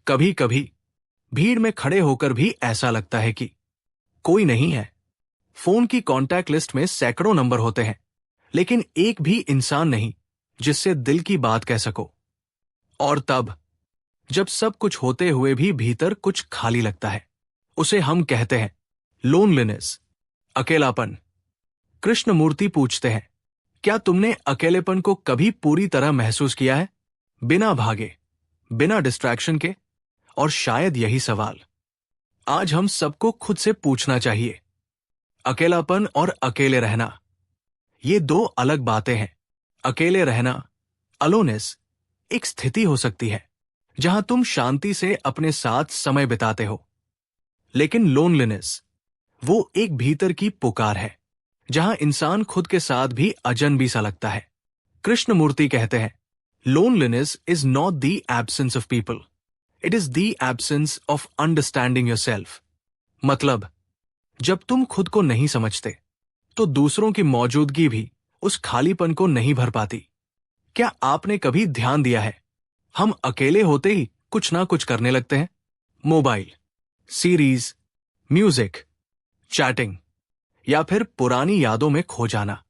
कभी कभी भीड़ में खड़े होकर भी ऐसा लगता है कि कोई नहीं है। फोन की कॉन्टैक्ट लिस्ट में सैकड़ों नंबर होते हैं, लेकिन एक भी इंसान नहीं जिससे दिल की बात कह सको। और तब जब सब कुछ होते हुए भी भीतर कुछ खाली लगता है, उसे हम कहते हैं लोनलीनेस, अकेलापन। कृष्णमूर्ति पूछते हैं, क्या तुमने अकेलेपन को कभी पूरी तरह महसूस किया है, बिना भागे, बिना डिस्ट्रैक्शन के? और शायद यही सवाल आज हम सबको खुद से पूछना चाहिए। अकेलापन और अकेले रहना, ये दो अलग बातें हैं। अकेले रहना, अलोनेस, एक स्थिति हो सकती है जहां तुम शांति से अपने साथ समय बिताते हो। लेकिन लोनलीनेस, वो एक भीतर की पुकार है जहां इंसान खुद के साथ भी अजनबी सा लगता है। कृष्णमूर्ति कहते हैं, loneliness is not the absence of people, it is the absence of understanding yourself. मतलब, जब तुम खुद को नहीं समझते तो दूसरों की मौजूदगी भी उस खालीपन को नहीं भर पाती। क्या आपने कभी ध्यान दिया है, हम अकेले होते ही कुछ ना कुछ करने लगते हैं? मोबाइल, सीरीज, म्यूजिक, चैटिंग, या फिर पुरानी यादों में खो जाना।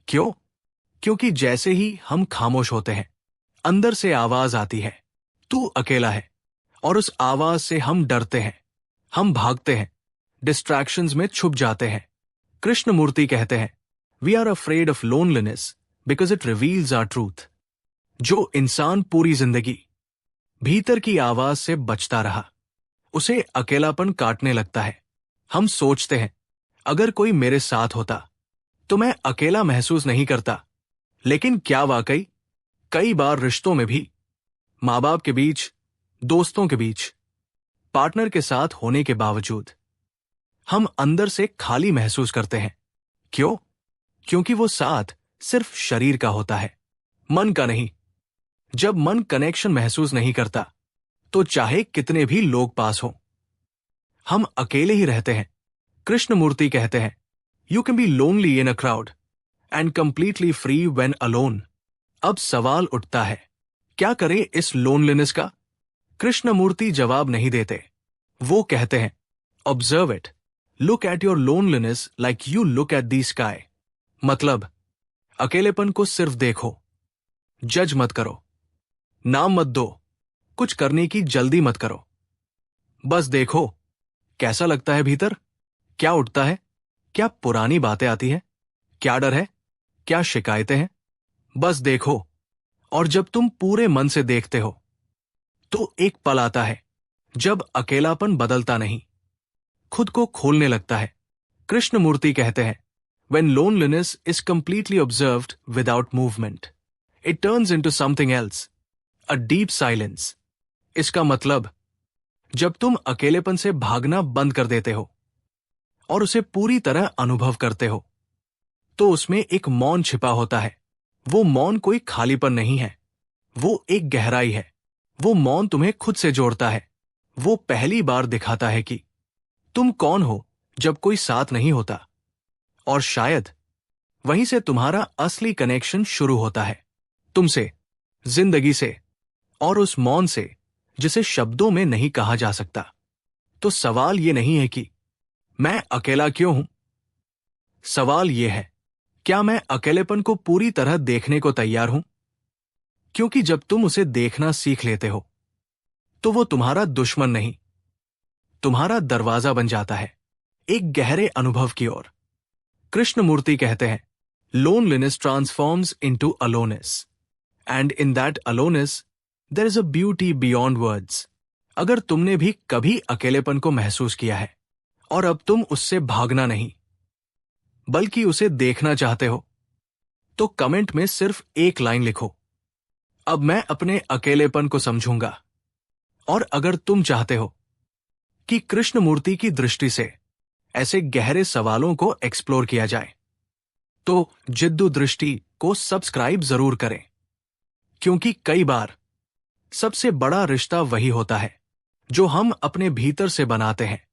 क्यों? क्योंकि जैसे ही हम खामोश होते हैं, अंदर से आवाज आती है, तू अकेला है। और उस आवाज से हम डरते हैं, हम भागते हैं, डिस्ट्रैक्शंस में छुप जाते हैं। कृष्णमूर्ति कहते हैं, we are afraid of loneliness because it reveals our truth. जो इंसान पूरी जिंदगी भीतर की आवाज से बचता रहा, उसे अकेलापन काटने लगता है। हम सोचते हैं, अगर कोई मेरे साथ होता तो मैं अकेला महसूस नहीं करता। लेकिन क्या वाकई? कई बार रिश्तों में भी, माँ बाप के बीच, दोस्तों के बीच, पार्टनर के साथ होने के बावजूद हम अंदर से खाली महसूस करते हैं। क्यों? क्योंकि वो साथ सिर्फ शरीर का होता है, मन का नहीं। जब मन कनेक्शन महसूस नहीं करता तो चाहे कितने भी लोग पास हों, हम अकेले ही रहते हैं। कृष्णमूर्ति कहते हैं, you can be lonely in a crowd and completely free when alone. अब सवाल उठता है, क्या करें इस लोनलीनेस का? कृष्णमूर्ति जवाब नहीं देते। वो कहते हैं, observe it, look at your loneliness like you look at the sky. मतलब, अकेलेपन को सिर्फ देखो, जज मत करो, नाम मत दो, कुछ करने की जल्दी मत करो। बस देखो, कैसा लगता है भीतर? क्या उठता है? क्या पुरानी बातें आती हैं? क्या डर है? क्या शिकायतें हैं? बस देखो। और जब तुम पूरे मन से देखते हो तो एक पल आता है जब अकेलापन बदलता नहीं, खुद को खोलने लगता है। कृष्णमूर्ति कहते हैं, when loneliness is completely observed without movement, it turns into something else, a deep silence. इसका मतलब, जब तुम अकेलेपन से भागना बंद कर देते हो और उसे पूरी तरह अनुभव करते हो, तो उसमें एक मौन छिपा होता है। वो मौन कोई खालीपन नहीं है, वो एक गहराई है। वो मौन तुम्हें खुद से जोड़ता है। वो पहली बार दिखाता है कि तुम कौन हो जब कोई साथ नहीं होता। और शायद वहीं से तुम्हारा असली कनेक्शन शुरू होता है, तुमसे, जिंदगी से, और उस मौन से जिसे शब्दों में नहीं कहा जा सकता। तो सवाल ये नहीं है कि मैं अकेला क्यों हूं। सवाल ये है, क्या मैं अकेलेपन को पूरी तरह देखने को तैयार हूं? क्योंकि जब तुम उसे देखना सीख लेते हो तो वो तुम्हारा दुश्मन नहीं, तुम्हारा दरवाजा बन जाता है एक गहरे अनुभव की ओर। कृष्णमूर्ति कहते हैं, loneliness transforms into aloneness, and in that aloneness there is a beauty beyond words. अगर तुमने भी कभी अकेलेपन को महसूस किया है और अब तुम उससे भागना नहीं बल्कि उसे देखना चाहते हो, तो कमेंट में सिर्फ एक लाइन लिखो, अब मैं अपने अकेलेपन को समझूंगा। और अगर तुम चाहते हो कि कृष्णमूर्ति की दृष्टि से ऐसे गहरे सवालों को एक्सप्लोर किया जाए, तो जिद्दू दृष्टि को सब्सक्राइब जरूर करें। क्योंकि कई बार सबसे बड़ा रिश्ता वही होता है जो हम अपने भीतर से बनाते हैं।